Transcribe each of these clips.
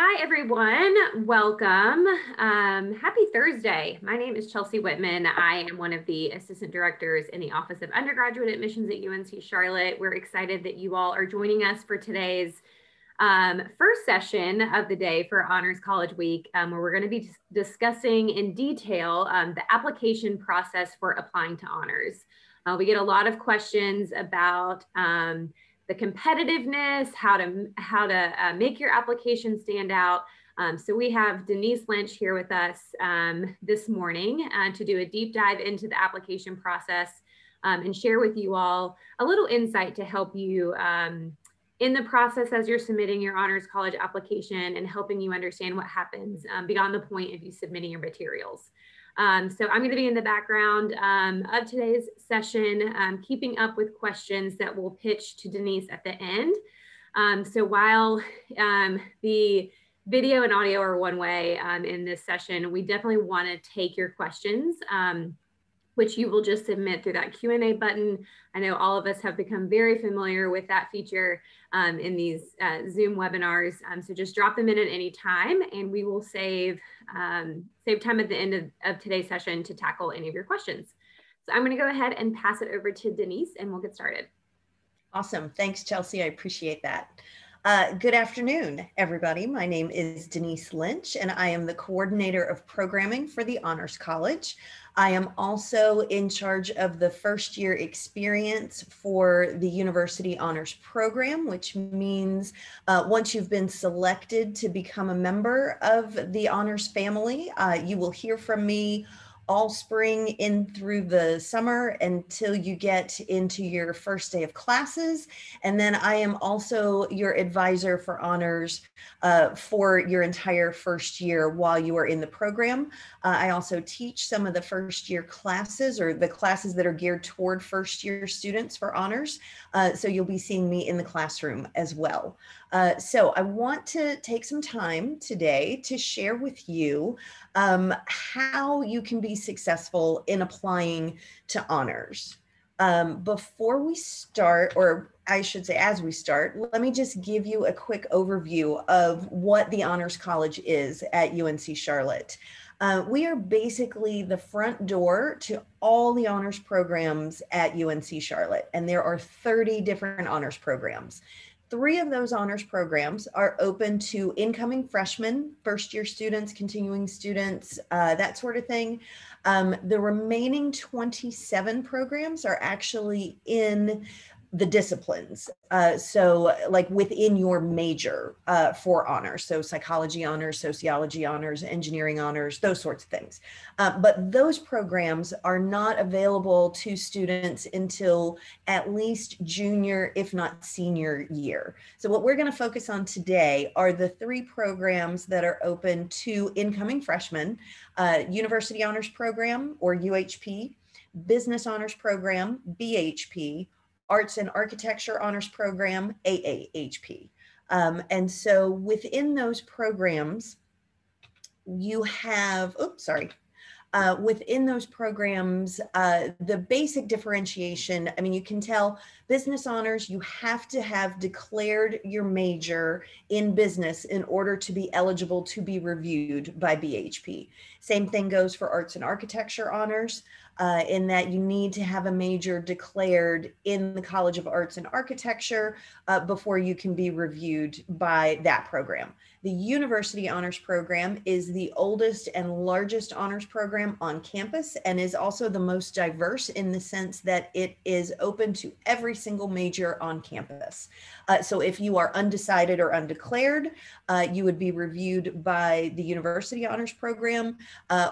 Hi, everyone. Welcome. Happy Thursday. My name is Chelsea Whitman. I am one of the assistant directors in the Office of Undergraduate Admissions at UNC Charlotte. We're excited that you all are joining us for today's first session of the day for Honors College Week, where we're going to be discussing in detail the application process for applying to honors. We get a lot of questions about the competitiveness, how to make your application stand out. So we have Denise Lynch here with us this morning to do a deep dive into the application process and share with you all a little insight to help you in the process as you're submitting your honors college application and helping you understand what happens beyond the point of you submitting your materials. So I'm going to be in the background of today's session, keeping up with questions that we'll pitch to Denise at the end. So while the video and audio are one way in this session, we definitely want to take your questions, which you will just submit through that Q&A button. I know all of us have become very familiar with that feature in these Zoom webinars. So just drop them in at any time and we will save time at the end of today's session to tackle any of your questions. So I'm gonna go ahead and pass it over to Denise and we'll get started. Awesome, thanks Chelsea, I appreciate that. Good afternoon, everybody. My name is Denise Lynch, and I am the coordinator of programming for the Honors College. I am also in charge of the first year experience for the University Honors Program, which means once you've been selected to become a member of the Honors family, you will hear from me all spring in through the summer until you get into your first day of classes. And then I am also your advisor for honors for your entire first year while you are in the program. I also teach some of the first year classes or the classes that are geared toward first year students for honors. So you'll be seeing me in the classroom as well. So I want to take some time today to share with you how you can be successful in applying to honors. Before we start, or I should say as we start, let me just give you a quick overview of what the Honors College is at UNC Charlotte. We are basically the front door to all the honors programs at UNC Charlotte, and there are 30 different honors programs. 3 of those honors programs are open to incoming freshmen, first year students, continuing students, that sort of thing. The remaining 27 programs are actually in the disciplines. So like within your major for honors. So psychology honors, sociology honors, engineering honors, those sorts of things. But those programs are not available to students until at least junior, if not senior year. So what we're going to focus on today are the 3 programs that are open to incoming freshmen, University Honors Program or UHP, Business Honors Program, BHP, Arts and Architecture Honors Program, AAHP. And so within those programs, you have, within those programs, the basic differentiation, I mean, you can tell business honors, you have to have declared your major in business in order to be eligible to be reviewed by BHP. Same thing goes for arts and architecture honors. In that you need to have a major declared in the College of Arts and Architecture before you can be reviewed by that program. The University Honors Program is the oldest and largest honors program on campus and is also the most diverse in the sense that it is open to every single major on campus. So if you are undecided or undeclared, you would be reviewed by the University Honors Program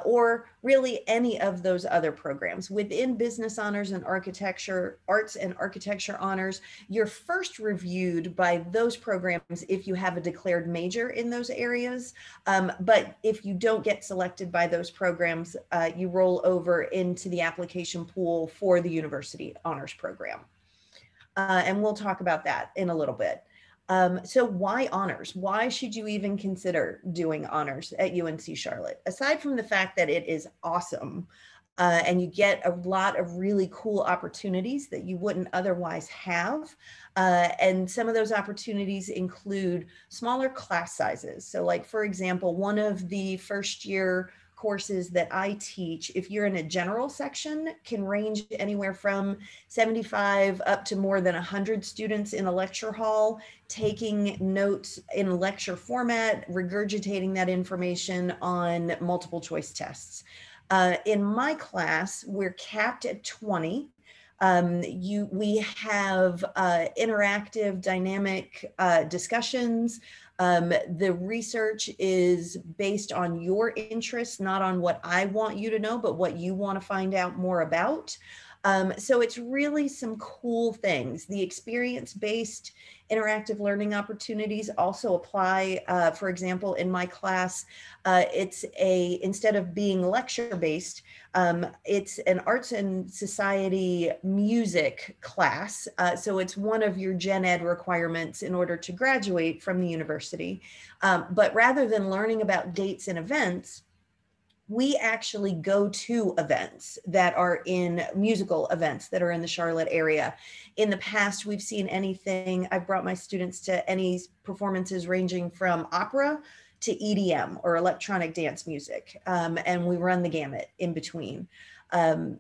or really any of those other programs. Within Business Honors and Architecture, Arts and Architecture Honors, you're first reviewed by those programs if you have a declared major in those areas. But if you don't get selected by those programs, you roll over into the application pool for the University Honors Program. And we'll talk about that in a little bit. So why honors? Why should you even consider doing honors at UNC Charlotte? Aside from the fact that it is awesome, and you get a lot of really cool opportunities that you wouldn't otherwise have. And some of those opportunities include smaller class sizes. So like, for example, one of the first year courses that I teach, if you're in a general section, can range anywhere from 75 up to more than 100 students in a lecture hall, taking notes in lecture format, regurgitating that information on multiple choice tests. In my class, we're capped at 20. We have interactive, dynamic discussions. The research is based on your interests, not on what I want you to know, but what you want to find out more about. So it's really some cool things. The experience-based interactive learning opportunities also apply. For example, in my class, instead of being lecture-based, it's an arts and society music class. So it's one of your gen ed requirements in order to graduate from the university. But rather than learning about dates and events, we actually go to events that are in musical events that are in the Charlotte area. In the past, we've seen anything. I've brought my students to any performances ranging from opera to EDM or electronic dance music, and we run the gamut in between.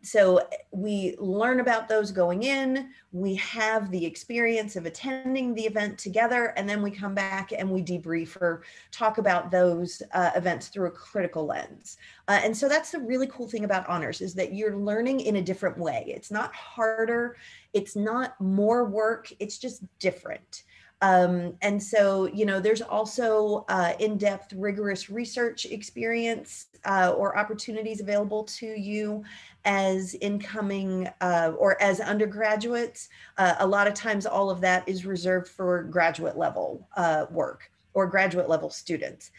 So we learn about those going in, we have the experience of attending the event together, and then we come back and we debrief or talk about those events through a critical lens. And so that's the really cool thing about honors, is that you're learning in a different way. It's not harder, it's not more work, it's just different. And so, there's also in-depth, rigorous research experience or opportunities available to you as incoming or as undergraduates. A lot of times, all of that is reserved for graduate level work or graduate level students.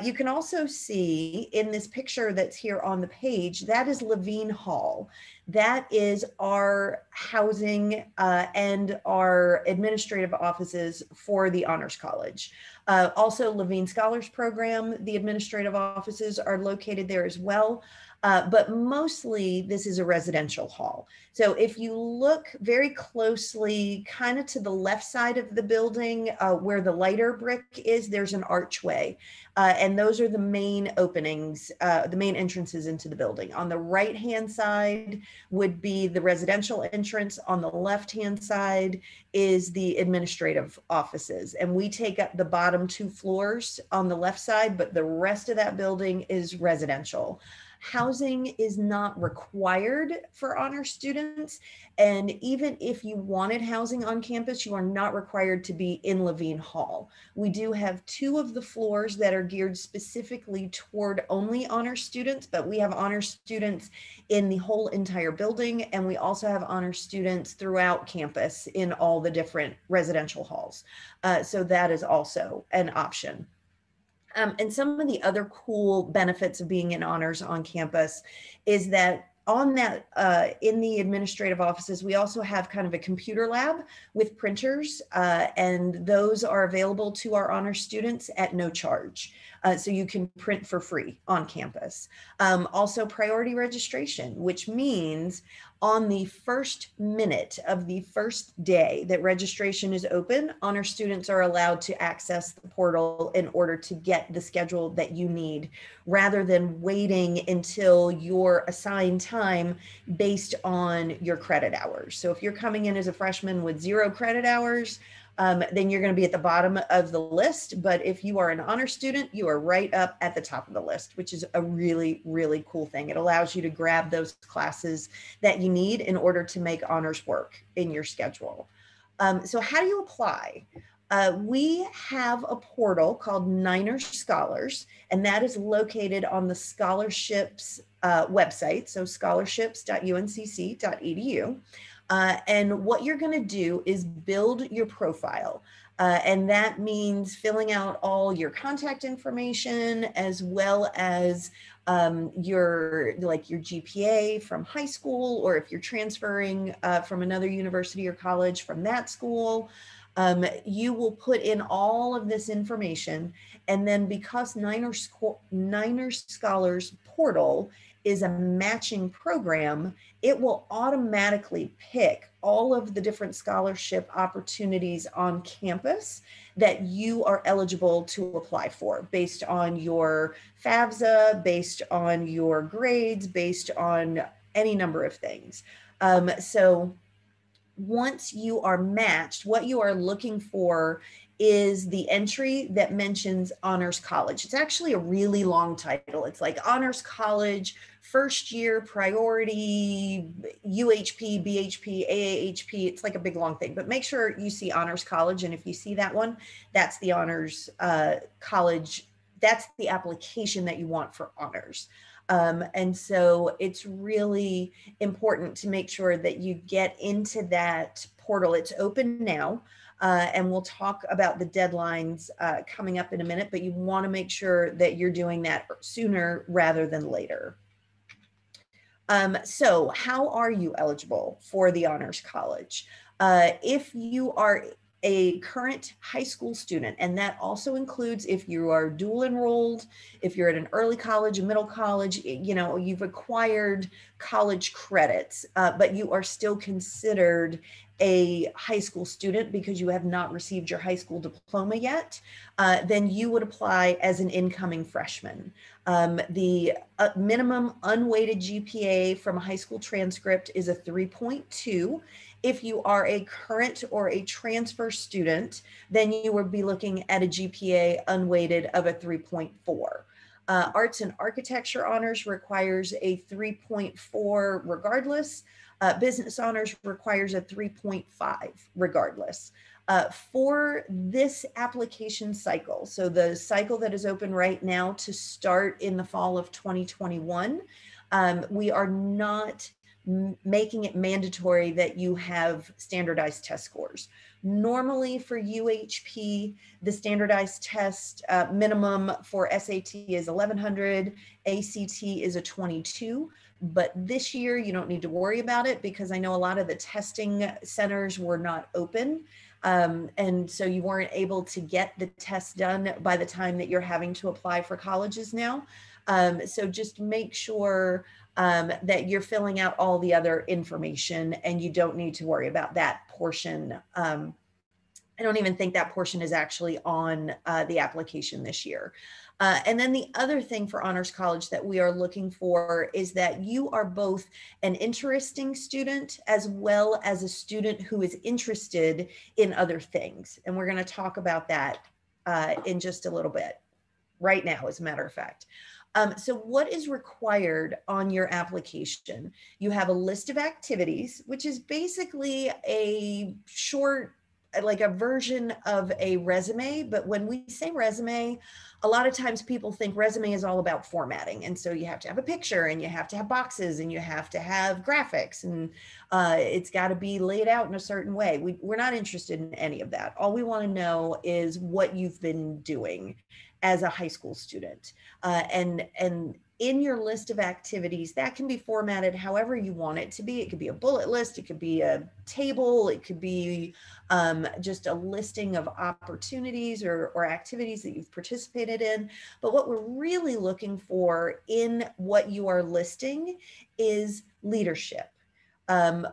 You can also see in this picture that's here on the page, that is Levine Hall. That is our housing and our administrative offices for the Honors College. Also, Levine Scholars Program, the administrative offices are located there as well. But mostly this is a residential hall. So if you look very closely, kind of to the left side of the building where the lighter brick is, there's an archway. And those are the main openings, the main entrances into the building. On the right-hand side would be the residential entrance. On the left-hand side is the administrative offices. And we take up the bottom 2 floors on the left side, but the rest of that building is residential. Housing is not required for honor students. And even if you wanted housing on campus, you are not required to be in Levine Hall. We do have 2 of the floors that are geared specifically toward only honor students, but we have honor students in the whole entire building. And we also have honor students throughout campus in all the different residential halls. So that is also an option. And some of the other cool benefits of being in honors on campus is that in the administrative offices, we also have kind of a computer lab with printers, and those are available to our honor students at no charge. So you can print for free on campus. Also priority registration, which means on the first minute of the first day that registration is open, honor students are allowed to access the portal in order to get the schedule that you need, rather than waiting until your assigned time based on your credit hours. So if you're coming in as a freshman with 0 credit hours, then you're going to be at the bottom of the list. But if you are an honor student, you are right up at the top of the list, which is a really, really cool thing. It allows you to grab those classes that you need in order to make honors work in your schedule. So how do you apply? We have a portal called Niner Scholars, and that is located on the scholarships website, so scholarships.uncc.edu. And what you're going to do is build your profile. And that means filling out all your contact information, as well as your GPA from high school, or if you're transferring from another university or college from that school. You will put in all of this information. And then because Niner Scholars portal is a matching program. It will automatically pick all of the different scholarship opportunities on campus that you are eligible to apply for based on your FAFSA, based on your grades, based on any number of things. So once you are matched, what you are looking for is the entry that mentions Honors College. It's actually a really long title. It's like Honors College, first year priority, UHP, BHP, AAHP. It's like a big long thing, but make sure you see Honors College. And if you see that one, that's the Honors College. That's the application that you want for honors. And so it's really important to make sure that you get into that portal. It's open now, and we'll talk about the deadlines coming up in a minute, but you want to make sure that you're doing that sooner rather than later. So how are you eligible for the Honors College? If you are a current high school student, and that also includes if you are dual enrolled, if you're at an early college, a middle college, you know, you've acquired college credits, but you are still considered a high school student because you have not received your high school diploma yet, then you would apply as an incoming freshman. The minimum unweighted GPA from a high school transcript is a 3.2. If you are a current or a transfer student, then you would be looking at a GPA unweighted of a 3.4. Arts and architecture honors requires a 3.4 regardless. Business honors requires a 3.5 regardless. For this application cycle, so the cycle that is open right now to start in the fall of 2021, we are not making it mandatory that you have standardized test scores. Normally for UHP, the standardized test minimum for SAT is 1100, ACT is a 22. But this year you don't need to worry about it because I know a lot of the testing centers were not open. And so you weren't able to get the test done by the time that you're having to apply for colleges now. So just make sure that you're filling out all the other information and you don't need to worry about that portion. I don't even think that portion is actually on the application this year. And then the other thing for Honors College that we are looking for is that you are both an interesting student as well as a student who is interested in other things. And we're going to talk about that in just a little bit, right now, as a matter of fact. So what is required on your application? You have a list of activities, which is basically a short, like a version of a resume. But when we say resume, a lot of times people think resume is all about formatting. And so you have to have a picture and you have to have boxes and you have to have graphics and it's got to be laid out in a certain way. We're not interested in any of that. All we want to know is what you've been doing as a high school student. And in your list of activities, that can be formatted however you want it to be. It could be a bullet list, it could be a table, it could be just a listing of opportunities or activities that you've participated in. But what we're really looking for in what you are listing is leadership,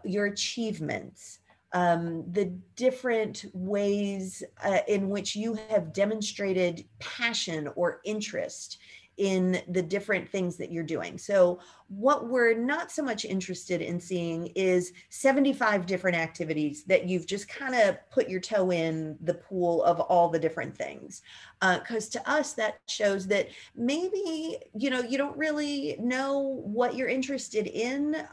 your achievements, the different ways in which you have demonstrated passion or interest in the different things that you're doing. So what we're not so much interested in seeing is 75 different activities that you've just kind of put your toe in the pool of all the different things. Because to us, that shows that maybe, you know, you don't really know what you're interested in.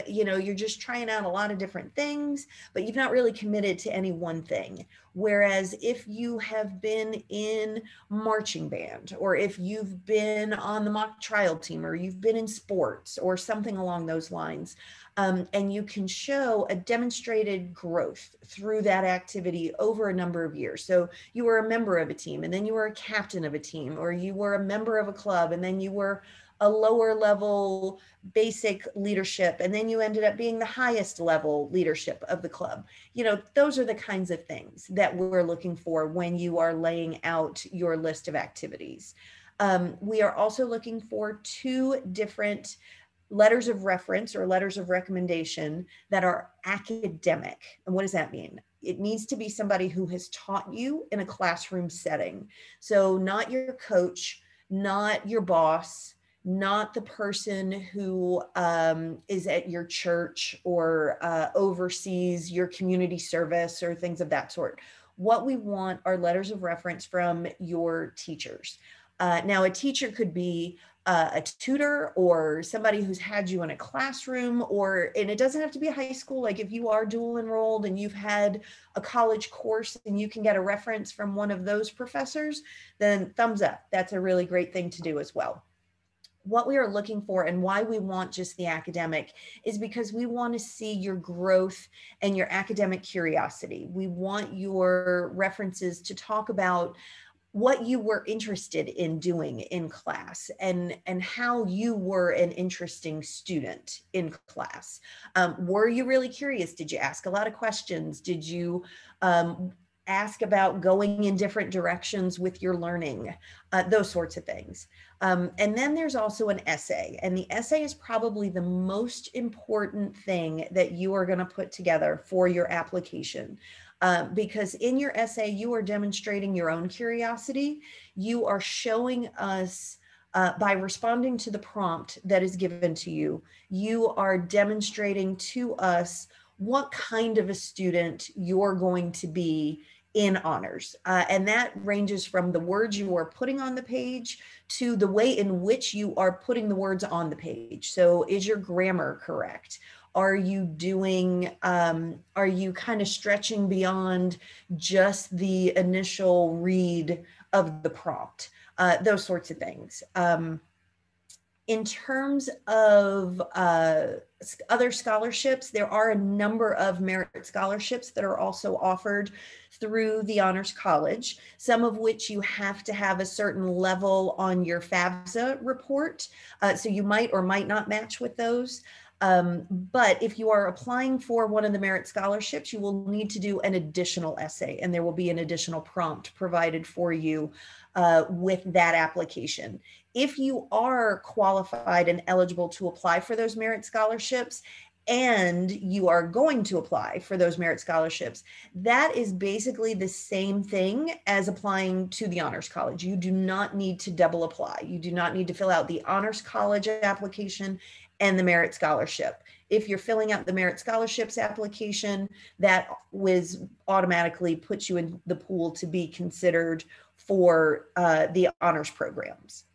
You know, you're just trying out a lot of different things, but you've not really committed to any one thing. Whereas if you have been in marching band, or if you've been on the mock trial team, or you've been in sports or something along those lines, and you can show a demonstrated growth through that activity over a number of years. So you were a member of a team and then you were a captain of a team, or you were a member of a club and then you were a lower level basic leadership, and then you ended up being the highest level leadership of the club. You know, those are the kinds of things that we're looking for when you are laying out your list of activities. We are also looking for two different letters of reference or letters of recommendation that are academic. And what does that mean? It needs to be somebody who has taught you in a classroom setting. So not your coach, not your boss, not the person who is at your church or oversees your community service or things of that sort. What we want are letters of reference from your teachers. Now, a teacher could be a tutor or somebody who's had you in a classroom, and it doesn't have to be a high school. Like if you are dual enrolled and you've had a college course and you can get a reference from one of those professors, then thumbs up. That's a really great thing to do as well. What we are looking for and why we want just the academic is because we want to see your growth and your academic curiosity. We want your references to talk about what you were interested in doing in class and how you were an interesting student in class. Were you really curious? Did you ask a lot of questions? Did you ask about going in different directions with your learning? Those sorts of things. And then there's also an essay, and the essay is probably the most important thing that you are going to put together for your application. Because in your essay, you are demonstrating your own curiosity. You are showing us by responding to the prompt that is given to you, you are demonstrating to us what kind of a student you're going to be in honors. And that ranges from the words you are putting on the page to the way in which you are putting the words on the page. So is your grammar correct? Are you are you kind of stretching beyond just the initial read of the prompt? Those sorts of things. In terms of other scholarships, there are a number of merit scholarships that are also offered through the Honors College, some of which you have to have a certain level on your FAFSA report. So you might or might not match with those. But if you are applying for one of the merit scholarships, you will need to do an additional essay, and there will be an additional prompt provided for you with that application. If you are qualified and eligible to apply for those merit scholarships, and you are going to apply for those merit scholarships, that is basically the same thing as applying to the Honors College. You do not need to double apply. You do not need to fill out the Honors College application and the merit scholarship. If you're filling out the merit scholarships application, that was automatically puts you in the pool to be considered for the honors programs.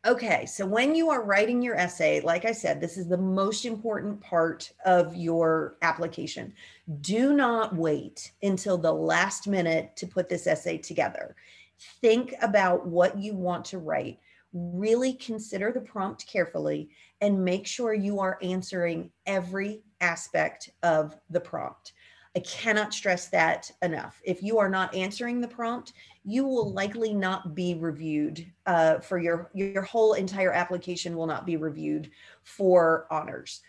Okay, so when you are writing your essay, like I said, this is the most important part of your application. Do not wait until the last minute to put this essay together. Think about what you want to write. Really consider the prompt carefully and make sure you are answering every aspect of the prompt. I cannot stress that enough. If you are not answering the prompt, you will likely not be reviewed for your whole entire application will not be reviewed for honors.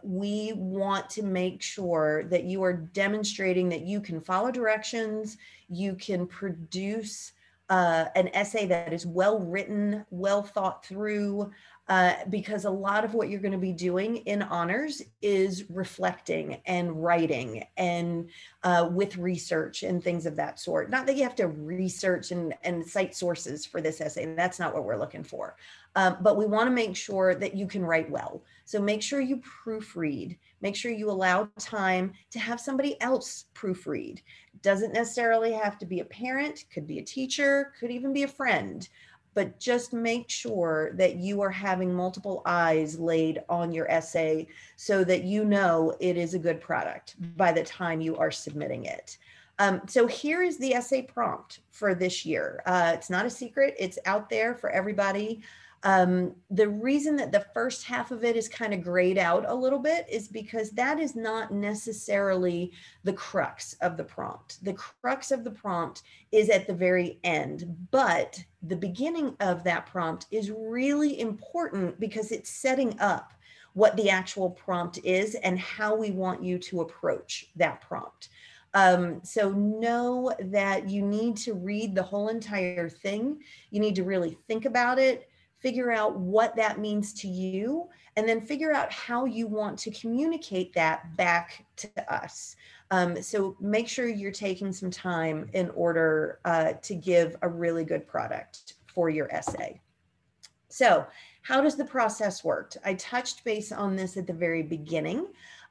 We want to make sure that you are demonstrating that you can follow directions, you can produce an essay that is well written, well thought through, because a lot of what you're going to be doing in honors is reflecting and writing and with research and things of that sort. Not that you have to research and cite sources for this essay. That's not what we're looking for. But we want to make sure that you can write well. So make sure you proofread. Make sure you allow time to have somebody else proofread. Doesn't necessarily have to be a parent, could be a teacher, could even be a friend. But just make sure that you are having multiple eyes laid on your essay so that you know it is a good product by the time you are submitting it. So here is the essay prompt for this year. It's not a secret, it's out there for everybody. The reason that the first half of it is kind of grayed out a little bit is because that is not necessarily the crux of the prompt. The crux of the prompt is at the very end, but the beginning of that prompt is really important because it's setting up what the actual prompt is and how we want you to approach that prompt. So know that you need to read the whole entire thing. You need to really think about it, figure out what that means to you, and then figure out how you want to communicate that back to us. So make sure you're taking some time in order to give a really good product for your essay. So how does the process work? I touched base on this at the very beginning,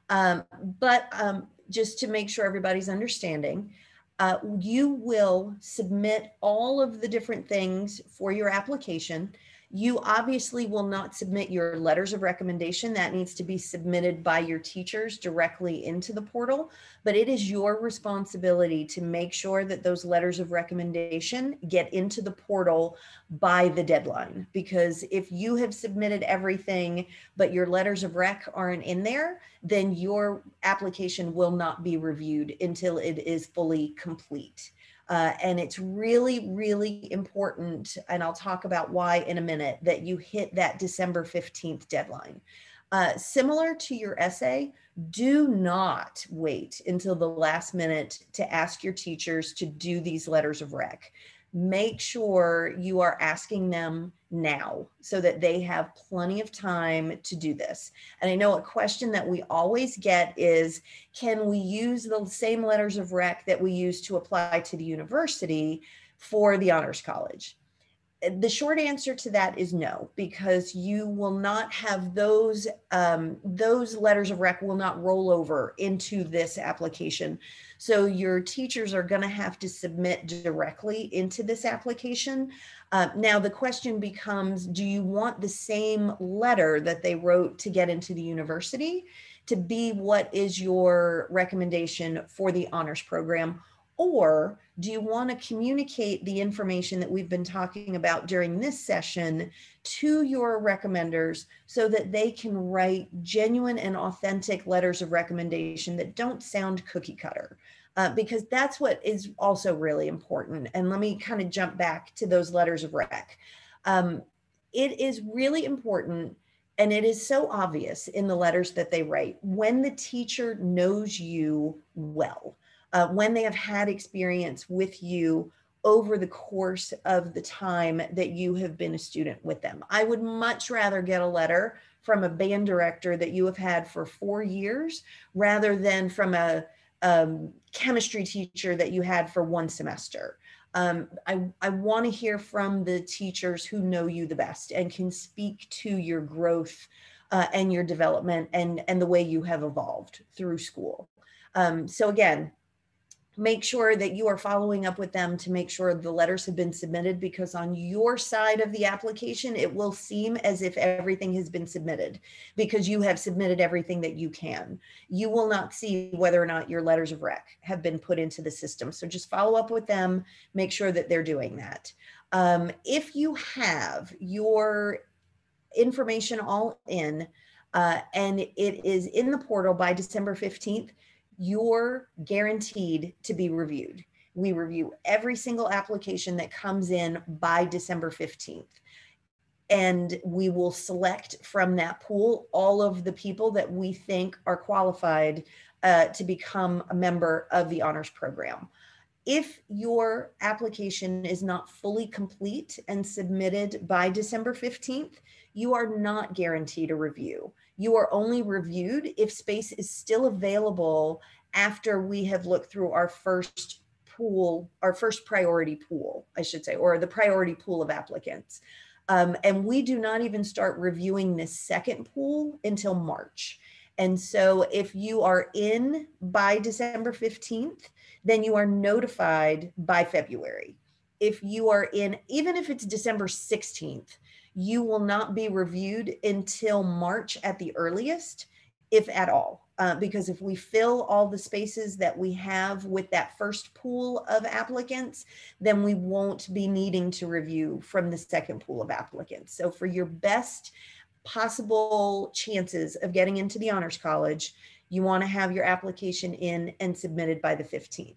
but just to make sure everybody's understanding, you will submit all of the different things for your application. You obviously will not submit your letters of recommendation. That needs to be submitted by your teachers directly into the portal, but it is your responsibility to make sure that those letters of recommendation get into the portal by the deadline. Because if you have submitted everything, but your letters of rec aren't in there, then your application will not be reviewed until it is fully complete. And it's really, really important, and I'll talk about why in a minute, that you hit that December 15th deadline. Similar to your essay, do not wait until the last minute to ask your teachers to do these letters of rec. Make sure you are asking them now so that they have plenty of time to do this. And I know a question that we always get is, can we use the same letters of rec that we use to apply to the university for the Honors College? The short answer to that is no, because you will not have those letters of rec will not roll over into this application. So your teachers are going to have to submit directly into this application. Now the question becomes, do you want the same letter that they wrote to get into the university to be what is your recommendation for the honors program? Or do you want to communicate the information that we've been talking about during this session to your recommenders so that they can write genuine and authentic letters of recommendation that don't sound cookie cutter? Because that's what is also really important. And let me kind of jump back to those letters of rec. It is really important, and it is so obvious in the letters that they write, when the teacher knows you well. When they have had experience with you over the course of the time that you have been a student with them. I would much rather get a letter from a band director that you have had for 4 years rather than from a chemistry teacher that you had for 1 semester. I want to hear from the teachers who know you the best and can speak to your growth and your development and the way you have evolved through school. So again, make sure that you are following up with them to make sure the letters have been submitted, because on your side of the application, it will seem as if everything has been submitted because you have submitted everything that you can. You will not see whether or not your letters of rec have been put into the system. So just follow up with them, make sure that they're doing that. If you have your information all in and it is in the portal by December 15th, you're guaranteed to be reviewed. We review every single application that comes in by December 15th. And we will select from that pool all of the people that we think are qualified to become a member of the honors program. If your application is not fully complete and submitted by December 15th, you are not guaranteed a review. You are only reviewed if space is still available after we have looked through our first pool, our first priority pool, I should say, or the priority pool of applicants. And we do not even start reviewing this second pool until March. And so if you are in by December 15th, then you are notified by February. If you are in, even if it's December 16th, you will not be reviewed until March at the earliest, if at all. Because if we fill all the spaces that we have with that first pool of applicants, then we won't be needing to review from the second pool of applicants. So for your best possible chances of getting into the Honors College, you want to have your application in and submitted by the 15th.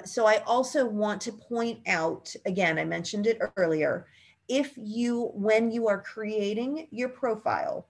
So I also want to point out, again, I mentioned it earlier, when you are creating your profile,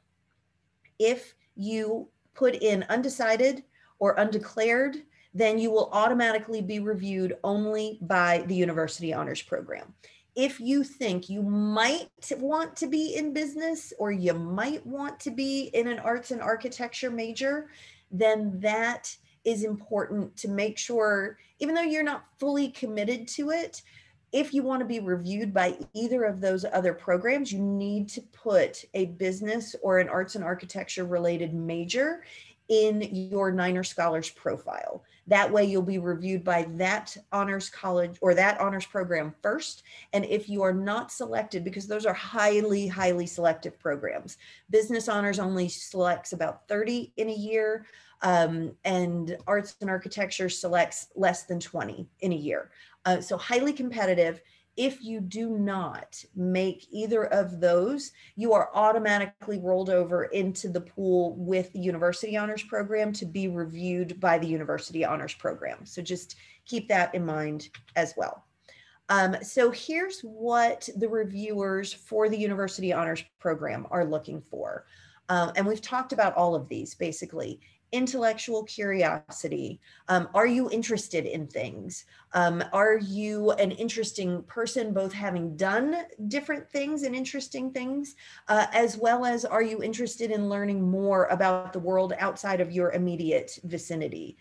if you put in undecided or undeclared, then you will automatically be reviewed only by the University Honors Program. if you think you might want to be in business or you might want to be in an arts and architecture major, then that is important to make sure, even though you're not fully committed to it, if you want to be reviewed by either of those other programs, you need to put a business or an arts and architecture related major in your Niner Scholars profile. That way you'll be reviewed by that honors college or that honors program first. And if you are not selected, because those are highly, highly selective programs, business honors only selects about 30 in a year, and arts and architecture selects less than 20 in a year. So highly competitive. If you do not make either of those, you are automatically rolled over into the pool with the University Honors Program to be reviewed by the University Honors Program. So just keep that in mind as well. So here's what the reviewers for the University Honors Program are looking for. And we've talked about all of these basically. Intellectual curiosity. Are you interested in things? Are you an interesting person, both having done different things and interesting things, as well as are you interested in learning more about the world outside of your immediate vicinity?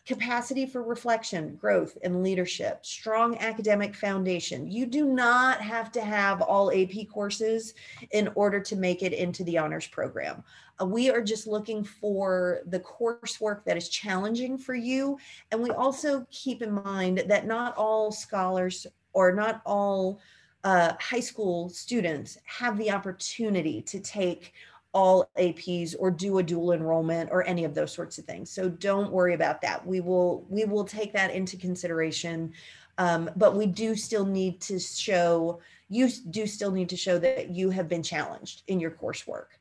Capacity for reflection, growth, and leadership, strong academic foundation. You do not have to have all AP courses in order to make it into the honors program. We are just looking for the coursework that is challenging for you. And we also keep in mind that not all scholars or not all high school students have the opportunity to take all APs or do a dual enrollment or any of those sorts of things. So don't worry about that. We will take that into consideration. But we do still need to show, you do still need to show that you have been challenged in your coursework.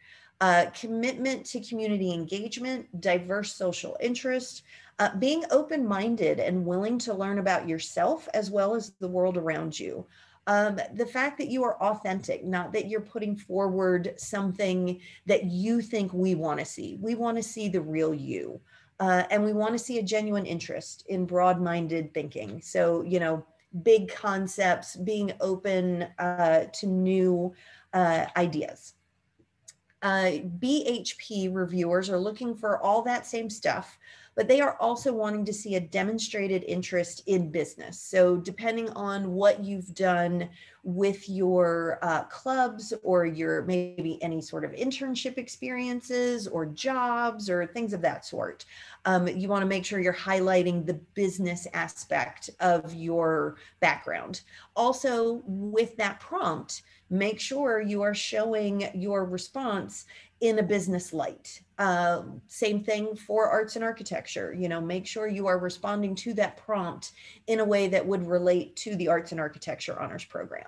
Commitment to community engagement, diverse social interest, being open-minded and willing to learn about yourself as well as the world around you. The fact that you are authentic, not that you're putting forward something that you think we want to see. We want to see the real you. And we want to see a genuine interest in broad-minded thinking. So, you know, big concepts, being open to new ideas. BHP reviewers are looking for all that same stuff, but they are also wanting to see a demonstrated interest in business. So depending on what you've done with your clubs or your maybe any sort of internship experiences or jobs or things of that sort, you want to make sure you're highlighting the business aspect of your background. Also, with that prompt, make sure you are showing your response in a business light. Same thing for arts and architecture. You know, make sure you are responding to that prompt in a way that would relate to the arts and architecture honors program.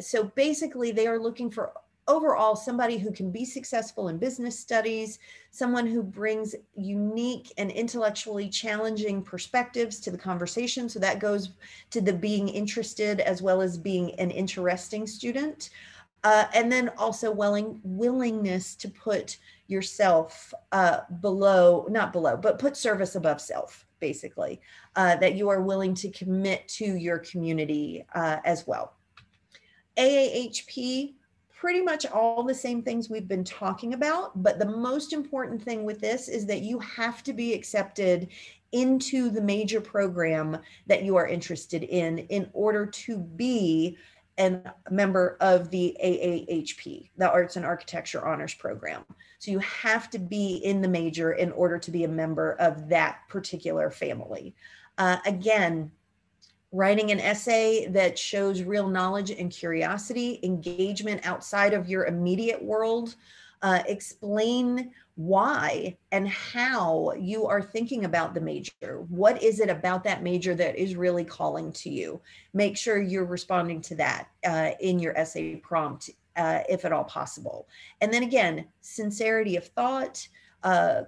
So basically they are looking for overall somebody who can be successful in business studies, someone who brings unique and intellectually challenging perspectives to the conversation. So that goes to the being interested as well as being an interesting student. And then also willingness to put yourself below, not below, but put service above self, basically, that you are willing to commit to your community as well. AAHP, pretty much all the same things we've been talking about, but the most important thing with this is that you have to be accepted into the major program that you are interested in order to be a member of the AAHP, the Arts and Architecture Honors Program. So you have to be in the major in order to be a member of that particular family. Again, writing an essay that shows real knowledge and curiosity, engagement outside of your immediate world, explain why and how you are thinking about the major. What is it about that major that is really calling to you? Make sure you're responding to that in your essay prompt, if at all possible. And then again, sincerity of thought,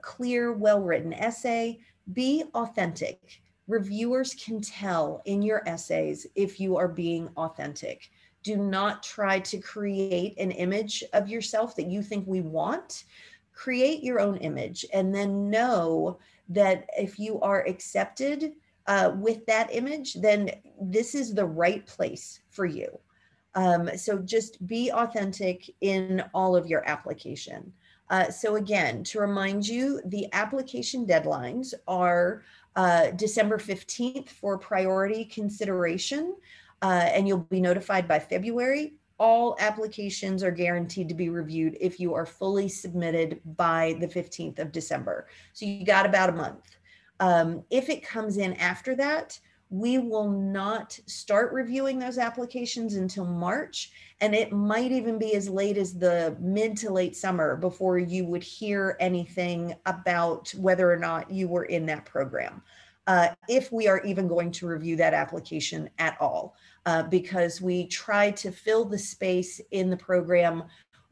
clear, well-written essay, be authentic. Reviewers can tell in your essays if you are being authentic. Do not try to create an image of yourself that you think we want. Create your own image and then know that if you are accepted, with that image, then this is the right place for you. So just be authentic in all of your application. So again, to remind you, the application deadlines are December 15th for priority consideration, and you'll be notified by February. All applications are guaranteed to be reviewed if you are fully submitted by the 15th of December. So you got about a month. If it comes in after that, we will not start reviewing those applications until March, and it might even be as late as the mid to late summer before you would hear anything about whether or not you were in that program. If we are even going to review that application at all, because we try to fill the space in the program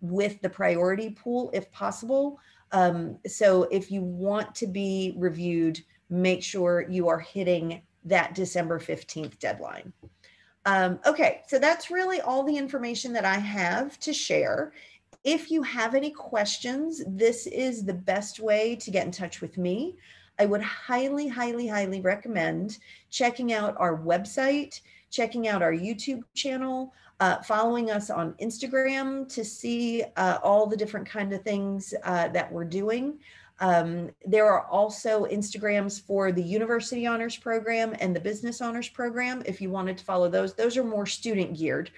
with the priority pool if possible. So if you want to be reviewed, make sure you are hitting that December 15th deadline. Okay, so that's really all the information that I have to share. If you have any questions, this is the best way to get in touch with me. I would highly, highly, highly recommend checking out our website, checking out our YouTube channel, following us on Instagram to see all the different kind of things that we're doing. There are also Instagrams for the University Honors Program and the Business Honors Program. If you wanted to follow those are more student geared.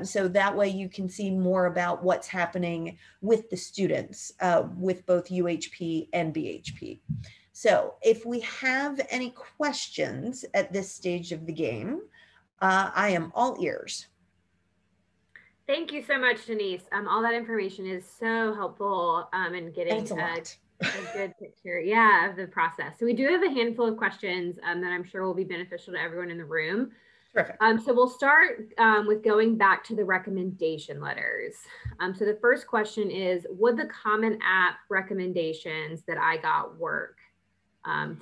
So that way you can see more about what's happening with the students with both UHP and BHP. So if we have any questions at this stage of the game, I am all ears. Thank you so much, Denise. All that information is so helpful in getting a good picture, of the process. So we do have a handful of questions that I'm sure will be beneficial to everyone in the room. Terrific. So we'll start with going back to the recommendation letters. So the first question is, would the Common App recommendations that I got work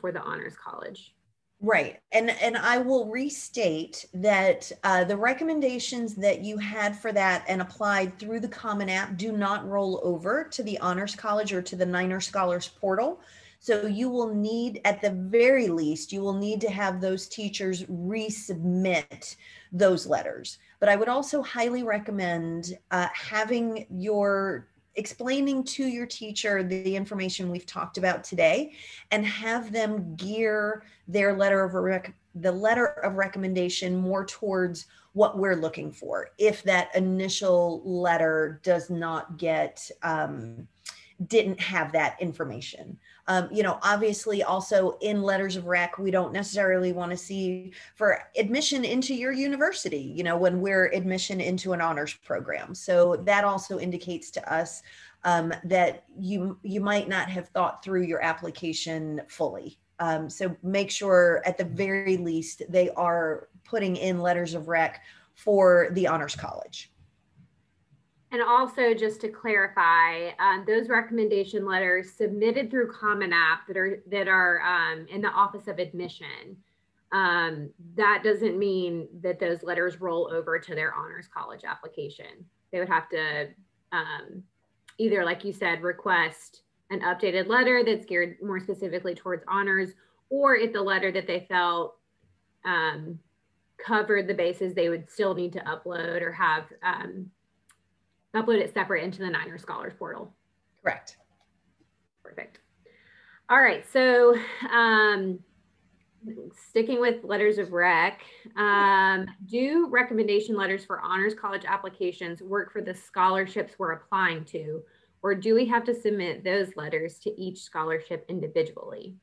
for the Honors College? Right. And I will restate that the recommendations that you had for that and applied through the Common App do not roll over to the Honors College or to the Niner Scholars portal. So you will need, at the very least, you will need to have those teachers resubmit those letters. But I would also highly recommend having your explaining to your teacher the information we've talked about today and have them gear their letter of recommendation more towards what we're looking for. If that initial letter does not get, didn't have that information. Obviously also in letters of rec, we don't necessarily want to see for admission into your university, when we're admission into an honors program. So that also indicates to us that you might not have thought through your application fully. So make sure at the very least they are putting in letters of rec for the Honors College. And also, just to clarify, those recommendation letters submitted through Common App that are in the Office of Admission, that doesn't mean that those letters roll over to their Honors College application. They would have to either, like you said, request an updated letter that's geared more specifically towards honors, or if the letter that they felt covered the bases, they would still need to upload or have upload it separate into the Niner Scholars portal. Correct. Perfect. All right, so sticking with letters of rec, do recommendation letters for Honors College applications work for the scholarships we're applying to, or do we have to submit those letters to each scholarship individually?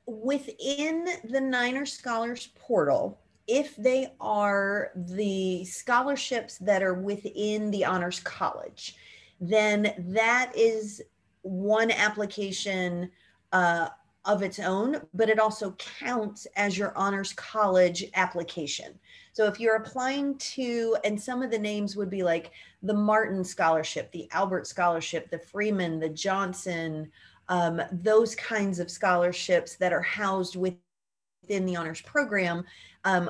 Within the Niner Scholars portal, if they are the scholarships that are within the Honors College, then that is one application of its own, but it also counts as your Honors College application. So if you're applying to, and some of the names would be like the Martin Scholarship, the Albert Scholarship, the Freeman, the Johnson, those kinds of scholarships that are housed within the honors program,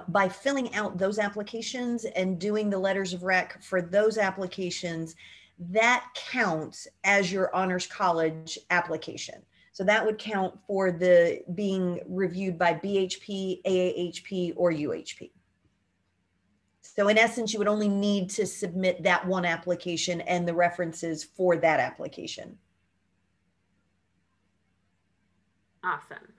by filling out those applications and doing the letters of rec for those applications, that counts as your Honors College application. So that would count for the being reviewed by BHP, AAHP, or UHP. So in essence, you would only need to submit that one application and the references for that application. Awesome.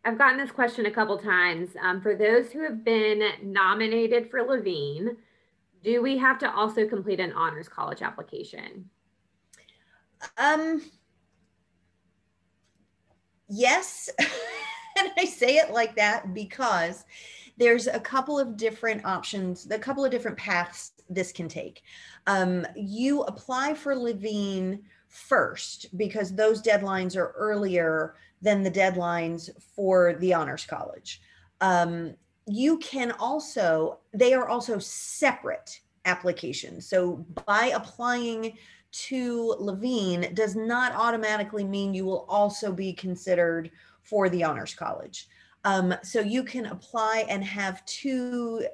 I've gotten this question a couple times. For those who have been nominated for Levine, do we have to also complete an honors college application? Yes. And I say it like that because there's a couple of different options, a couple of different paths this can take. You apply for Levine first because those deadlines are earlier than the deadlines for the Honors College. You can also, they are also separate applications. So by applying to Levine does not automatically mean you will also be considered for the Honors College. So you can apply and have two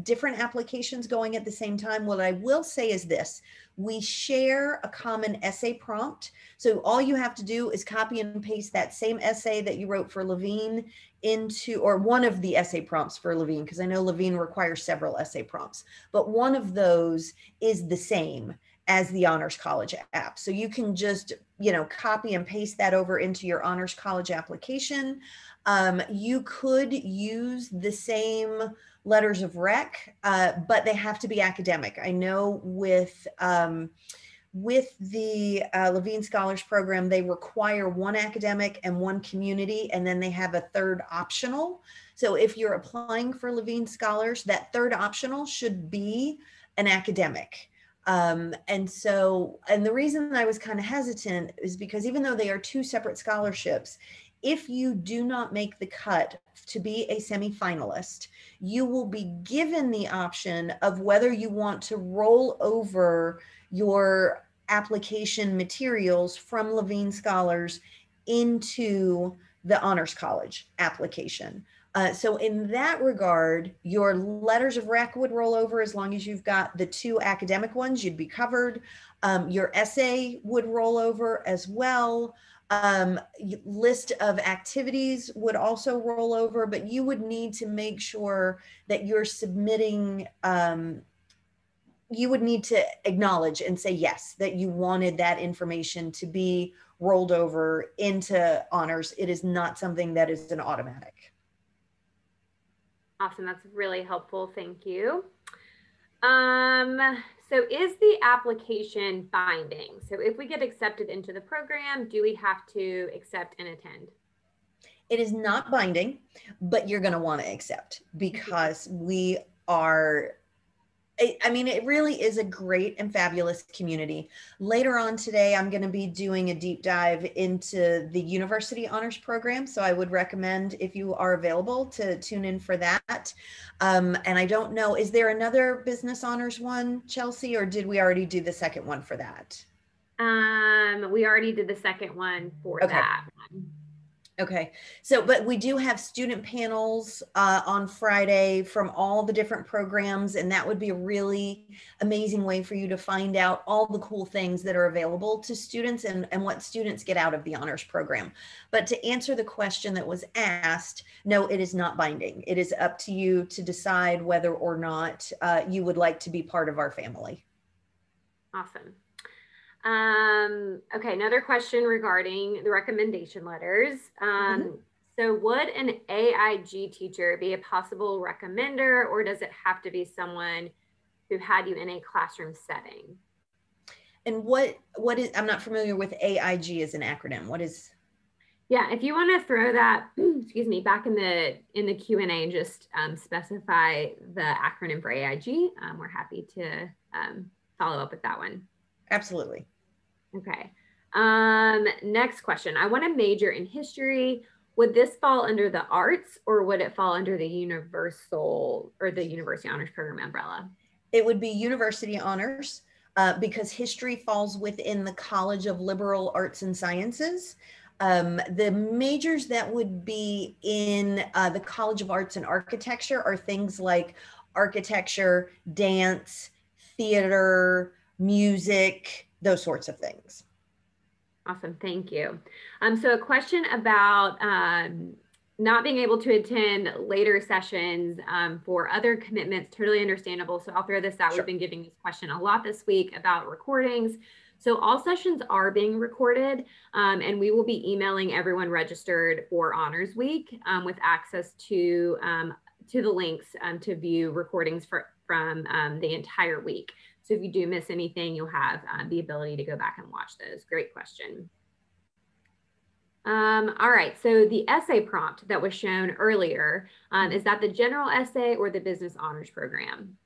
different applications going at the same time. What I will say is this: we share a common essay prompt. So all you have to do is copy and paste that same essay that you wrote for Levine into, or one of the essay prompts for Levine, because I know Levine requires several essay prompts, but one of those is the same as the Honors College app. So you can just, copy and paste that over into your Honors College application. You could use the same letters of rec, but they have to be academic. I know with the Levine Scholars Program, they require one academic and one community, and then they have a third optional. So if you're applying for Levine Scholars, that third optional should be an academic. And the reason I was kind of hesitant is because even though they are two separate scholarships, if you do not make the cut to be a semifinalist, you will be given the option of whether you want to roll over your application materials from Levine Scholars into the Honors College application. So in that regard, your letters of rec would roll over as long as you've got the two academic ones, you'd be covered. Your essay would roll over as well. List of activities would also roll over, but you would need to make sure that you're submitting, you would need to acknowledge and say yes, that you wanted that information to be rolled over into honors. It is not something that is an automatic. Awesome. That's really helpful. Thank you. So is the application binding? So if we get accepted into the program, do we have to accept and attend? It is not binding, but you're going to want to accept because we are, I mean, it really is a great and fabulous community. Later on today, I'm going to be doing a deep dive into the University Honors Program. So I would recommend, if you are available, to tune in for that. And I don't know, is there another Business Honors one, Chelsea, or did we already do the second one for that? We already did the second one for that one. Okay, so, but we do have student panels on Friday from all the different programs, and that would be a really amazing way for you to find out all the cool things that are available to students and what students get out of the honors program. But to answer the question that was asked, no, it is not binding. It is up to you to decide whether or not you would like to be part of our family. Awesome. Okay, another question regarding the recommendation letters. So would an AIG teacher be a possible recommender, or does it have to be someone who had you in a classroom setting? And what is, I'm not familiar with AIG as an acronym. What is? Yeah, if you want to throw that, excuse me, back in the Q&A and just specify the acronym for AIG, we're happy to follow up with that one. Absolutely. Okay. Next question. I want to major in history. Would this fall under the arts, or would it fall under the universal or the University Honors Program umbrella? It would be University Honors because history falls within the College of Liberal Arts and Sciences. The majors that would be in the College of Arts and Architecture are things like architecture, dance, theater, music, those sorts of things. Awesome. Thank you. So a question about not being able to attend later sessions for other commitments, totally understandable. So I'll throw this out. Sure. We've been getting this question a lot this week about recordings. So all sessions are being recorded, and we will be emailing everyone registered for Honors Week with access to the links to view recordings from the entire week. So if you do miss anything, you'll have the ability to go back and watch those. Great question. All right, so the essay prompt that was shown earlier, is that the general essay or the business honors program?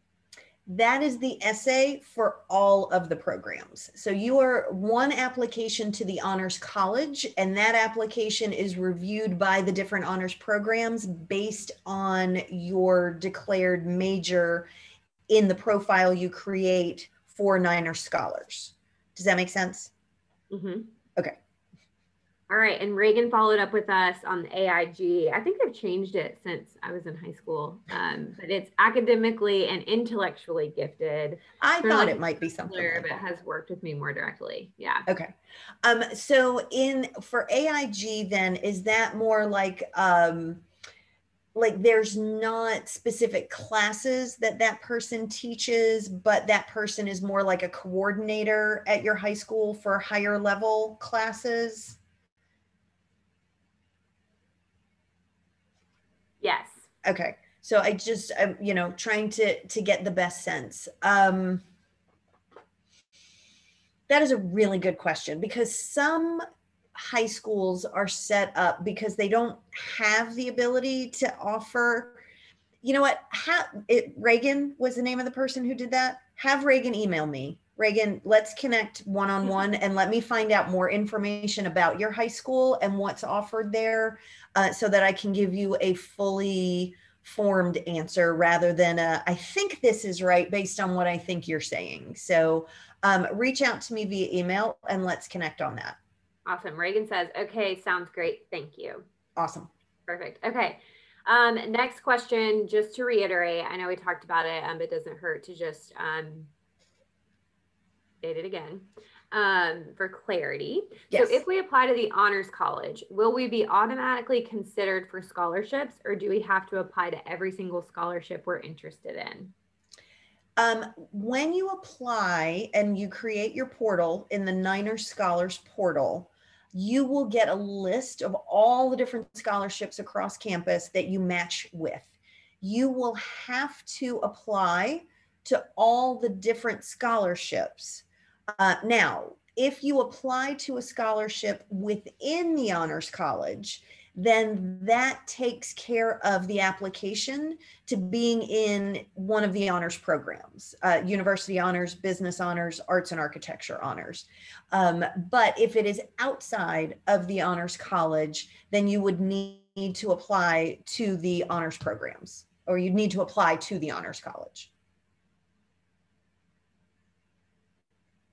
That is the essay for all of the programs. So you are one application to the Honors College, and that application is reviewed by the different honors programs based on your declared major in the profile you create for Niner Scholars. Does that make sense? Mm-hmm. Okay. All right, and Reagan followed up with us on the AIG. I think they've changed it since I was in high school, but it's academically and intellectually gifted. I Sort of thought like it might be something like but that. has worked with me more directly. Yeah. Okay. So for AIG then, is that more like there's not specific classes that person teaches, but that person is more like a coordinator at your high school for higher level classes? Yes. Okay. So I'm trying to get the best sense. That is a really good question, because some high schools are set up because they don't have the ability to offer, you know what, Reagan was the name of the person who did that. Have Reagan email me. Reagan, let's connect one-on-one and let me find out more information about your high school and what's offered there, so that I can give you a fully formed answer rather than I think this is right based on what I think you're saying. So reach out to me via email and let's connect on that. Awesome. Reagan says, okay, sounds great. Thank you. Awesome. Perfect. Okay. Next question, just to reiterate, I know we talked about it, but it doesn't hurt to just state it again for clarity. Yes. So if we apply to the Honors College, will we be automatically considered for scholarships, or do we have to apply to every single scholarship we're interested in? When you apply and you create your portal in the Niner Scholars portal, you will get a list of all the different scholarships across campus that you match with. You will have to apply to all the different scholarships. Now, if you apply to a scholarship within the Honors College, then that takes care of the application to being in one of the honors programs, university honors, business honors, arts and architecture honors. But if it is outside of the Honors College, then you would need to apply to the honors programs, or you'd need to apply to the Honors College.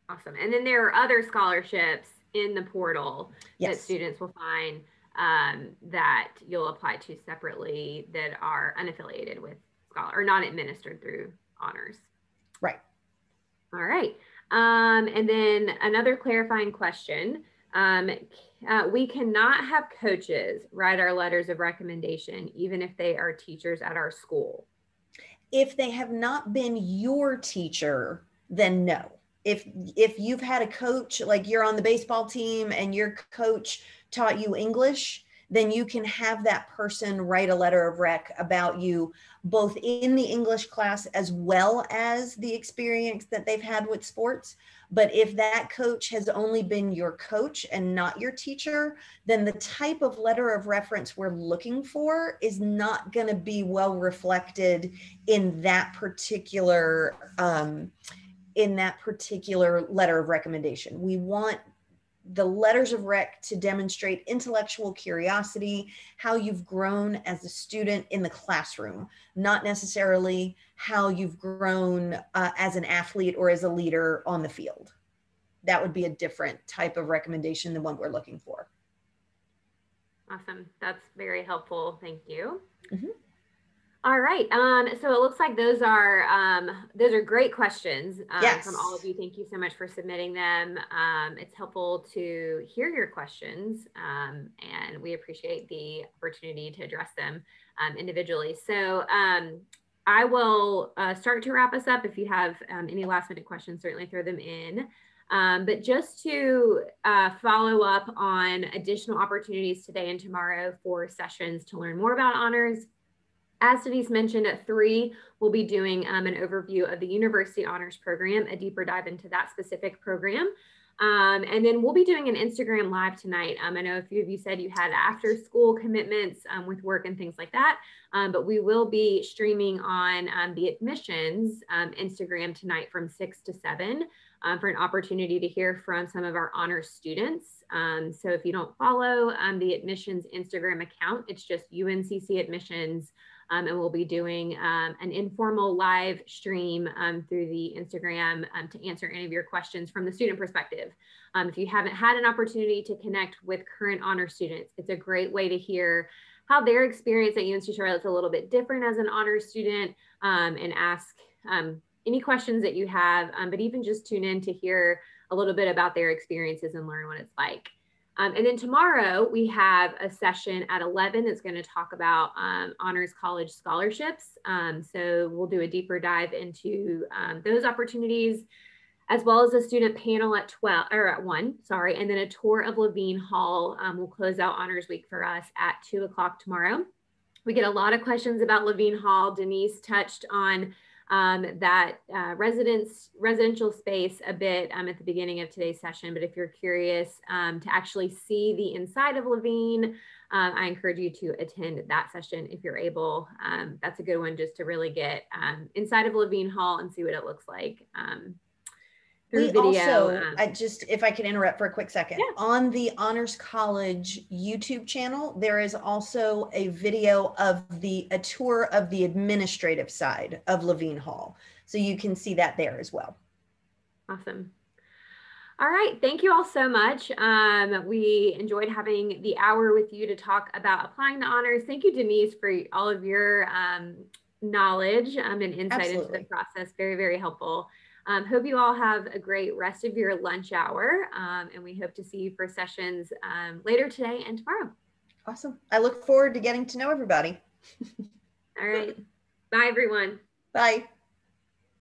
Awesome. And then there are other scholarships in the portal Yes. that students will find that you'll apply to separately that are unaffiliated with Scholar or not administered through Honors. Right. All right. And then another clarifying question. We cannot have coaches write our letters of recommendation, even if they are teachers at our school. If they have not been your teacher, then no. If you've had a coach, like you're on the baseball team and your coach taught you English, then you can have that person write a letter of rec about you, both in the English class as well as the experience that they've had with sports. But if that coach has only been your coach and not your teacher, then the type of letter of reference we're looking for is not going to be well reflected in that particular letter of recommendation. We want the letters of rec to demonstrate intellectual curiosity, how you've grown as a student in the classroom, not necessarily how you've grown as an athlete or as a leader on the field. That would be a different type of recommendation than what we're looking for. Awesome. That's very helpful. Thank you. Mm-hmm. All right. So it looks like those are great questions from all of Yes. you. Thank you so much for submitting them. It's helpful to hear your questions, and we appreciate the opportunity to address them individually. So I will start to wrap us up. If you have any last minute questions, certainly throw them in. But just to follow up on additional opportunities today and tomorrow for sessions to learn more about honors. As Denise mentioned, at 3, we'll be doing an overview of the University Honors Program, a deeper dive into that specific program. And then we'll be doing an Instagram Live tonight. I know a few of you said you had after school commitments with work and things like that, but we will be streaming on the admissions Instagram tonight from 6 to 7 for an opportunity to hear from some of our honors students. So if you don't follow the admissions Instagram account, it's just UNCC admissions. And we'll be doing an informal live stream through the Instagram to answer any of your questions from the student perspective. If you haven't had an opportunity to connect with current honor students, it's a great way to hear how their experience at UNC Charlotte is a little bit different as an honor student, and ask any questions that you have, but even just tune in to hear a little bit about their experiences and learn what it's like. And then tomorrow we have a session at 11 that's going to talk about honors college scholarships. So we'll do a deeper dive into those opportunities, as well as a student panel at 12 or at 1, sorry, and then a tour of Levine Hall. Will close out Honors Week for us at 2 o'clock tomorrow. We get a lot of questions about Levine Hall. Denise touched on that residential space a bit at the beginning of today's session. But if you're curious to actually see the inside of Levine, I encourage you to attend that session if you're able. That's a good one just to really get inside of Levine Hall and see what it looks like. We Video. also, if I can interrupt for a quick second, Yeah. on the Honors College YouTube channel, there is also a video of a tour of the administrative side of Levine Hall. So you can see that there as well. Awesome. All right. Thank you all so much. We enjoyed having the hour with you to talk about applying to honors. Thank you, Denise, for all of your knowledge and insight Absolutely. into the process. Very, very helpful. Hope you all have a great rest of your lunch hour. And we hope to see you for sessions later today and tomorrow. Awesome. I look forward to getting to know everybody. All right. Bye, everyone. Bye.